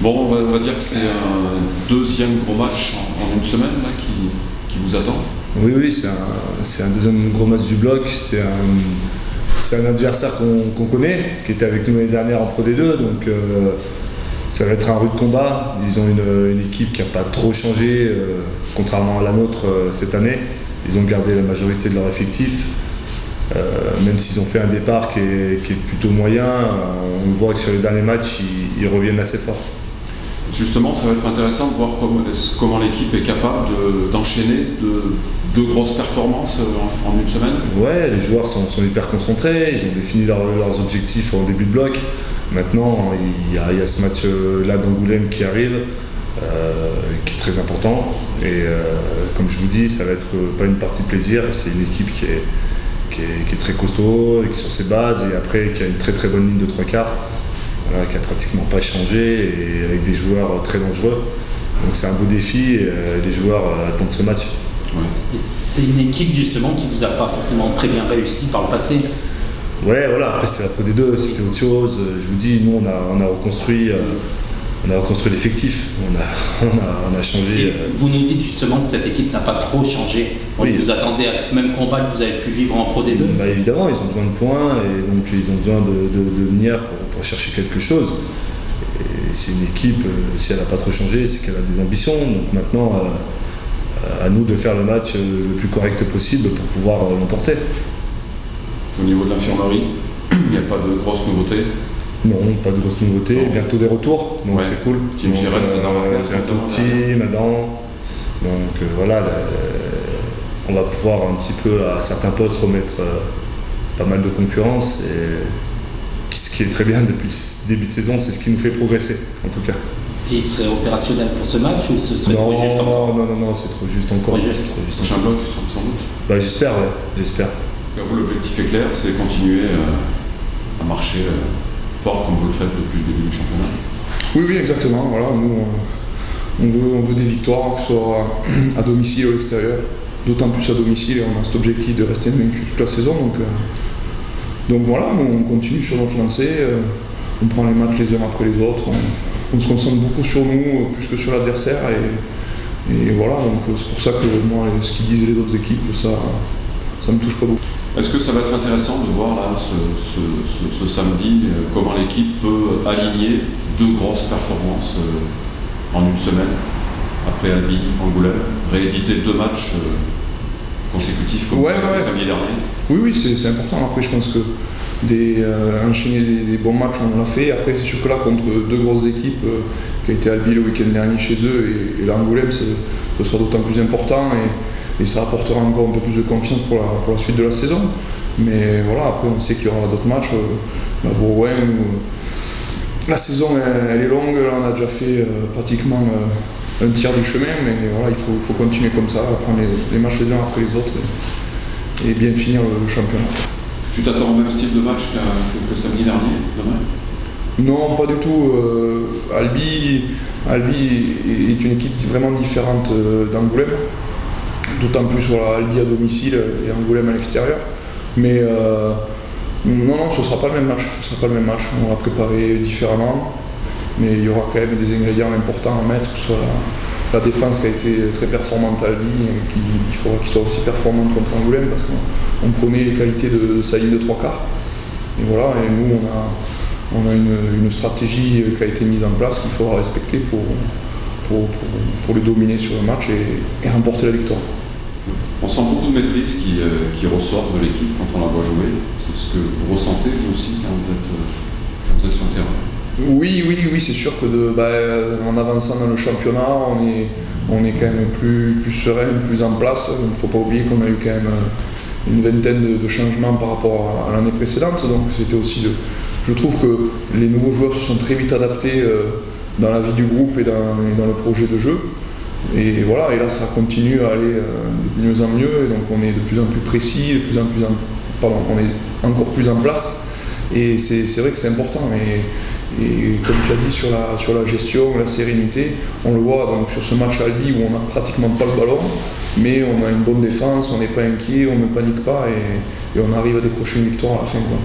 Bon, on va dire que c'est un deuxième gros match en une semaine là, qui vous attend. Oui, oui, c'est un deuxième gros match du bloc. C'est un adversaire qu'on connaît, qui était avec nous l'année dernière en Pro D2. Donc ça va être un rude combat. Ils ont une équipe qui n'a pas trop changé, contrairement à la nôtre cette année. Ils ont gardé la majorité de leur effectif. Même s'ils ont fait un départ qui est plutôt moyen, on voit que sur les derniers matchs, ils reviennent assez fort. Justement, ça va être intéressant de voir comment l'équipe est capable d'enchaîner deux grosses performances en une semaine. Ouais, les joueurs sont hyper concentrés, ils ont défini leurs objectifs en début de bloc. Maintenant, il y a ce match-là d'Angoulême qui arrive, qui est très important. Et comme je vous dis, ça va être pas une partie de plaisir, c'est une équipe qui est très costaud, qui est sur ses bases, et après qui a une très très bonne ligne de trois quarts. Voilà, qui n'a pratiquement pas changé et avec des joueurs très dangereux. Donc c'est un beau défi et les joueurs attendent ce match. Ouais. Et c'est une équipe justement qui ne vous a pas forcément très bien réussi par le passé. Ouais, voilà, après c'est la Pro D2, c'était autre chose. Je vous dis, nous on a reconstruit l'effectif, on a changé. Vous nous dites justement que cette équipe n'a pas trop changé. Oui. Vous attendez à ce même combat que vous avez pu vivre en Pro D2. Bah, évidemment, ils ont besoin de points et donc ils ont besoin de venir pour chercher quelque chose. Et c'est une équipe, si elle n'a pas trop changé, c'est qu'elle a des ambitions. Donc maintenant, à nous de faire le match le plus correct possible pour pouvoir l'emporter. Au niveau de l'infirmerie, il n'y a pas de grosses nouveautés? Non, pas de grosses nouveautés, bientôt des retours, donc ouais. C'est cool. Tim Giresse, bientôt Tim, Adam. Donc voilà, on va pouvoir un petit peu à certains postes remettre pas mal de concurrence. Et ce qui est très bien depuis le début de saison, c'est ce qui nous fait progresser, en tout cas. Et il serait opérationnel pour ce match ou ce serait trop juste encore? Non, c'est trop juste encore. Prochain bloc, sans doute. Bah, j'espère, ouais, j'espère. Vous, l'objectif est clair, c'est continuer à marcher fort comme vous le faites depuis le début du championnat. Oui, exactement. Voilà, nous, on veut des victoires, que ce soit à domicile ou à l'extérieur. D'autant plus à domicile, et on a cet objectif de rester vaincu toute la saison. Donc voilà, nous, on continue sur notre lancée. On prend les matchs les uns après les autres. On se concentre beaucoup sur nous, plus que sur l'adversaire. Et voilà, donc c'est pour ça que moi, ce qu'ils disent les autres équipes, ça me touche pas beaucoup. Est-ce que ça va être intéressant de voir là, ce samedi, comment l'équipe peut aligner deux grosses performances en une semaine, après Albi, Angoulême, rééditer deux matchs consécutifs comme fait samedi dernier? Oui, c'est important. Après, je pense que enchaîner des bons matchs, on l'a fait. Après, c'est sûr que là, contre deux grosses équipes, qui a été Albi le week-end dernier chez eux et l'Angoulême, ce sera d'autant plus important. Et ça apportera encore un peu plus de confiance pour la suite de la saison. Mais voilà, après on sait qu'il y aura d'autres matchs, la Bourgoin, la saison elle est longue, là, on a déjà fait pratiquement un tiers du chemin, mais voilà, il faut continuer comme ça, prendre les matchs les uns après les autres et bien finir le championnat. Tu t'attends au même style de match que samedi dernier, demain? Non, pas du tout. Albi est une équipe vraiment différente d'Angoulême. D'autant plus voilà, Albi à domicile et Angoulême à l'extérieur. Mais non, ce ne sera pas le même match. On va préparer différemment. Mais il y aura quand même des ingrédients importants à mettre, que ce soit la défense qui a été très performante à Albi, il faudra qu'il soit aussi performante contre Angoulême parce qu'on connaît les qualités de sa ligne de trois quarts. Et voilà, et nous on a une stratégie qui a été mise en place qu'il faudra respecter pour les dominer sur le match et remporter la victoire. On sent beaucoup de maîtrise qui ressort de l'équipe quand on la voit jouer. C'est ce que vous ressentez vous aussi quand vous êtes sur le terrain? Oui, c'est sûr que en avançant dans le championnat, on est quand même plus serein, plus en place. Il ne faut pas oublier qu'on a eu quand même une vingtaine de changements par rapport à l'année précédente. Donc c'était aussi je trouve que les nouveaux joueurs se sont très vite adaptés dans la vie du groupe et dans le projet de jeu. Et voilà, et là ça continue à aller de mieux en mieux, et donc on est de plus en plus précis, on est encore plus en place, et c'est vrai que c'est important. Et comme tu as dit sur la gestion, la sérénité, on le voit donc sur ce match à Albi où on n'a pratiquement pas le ballon, mais on a une bonne défense, on n'est pas inquiet, on ne panique pas, et on arrive à décrocher une victoire à la fin, quoi.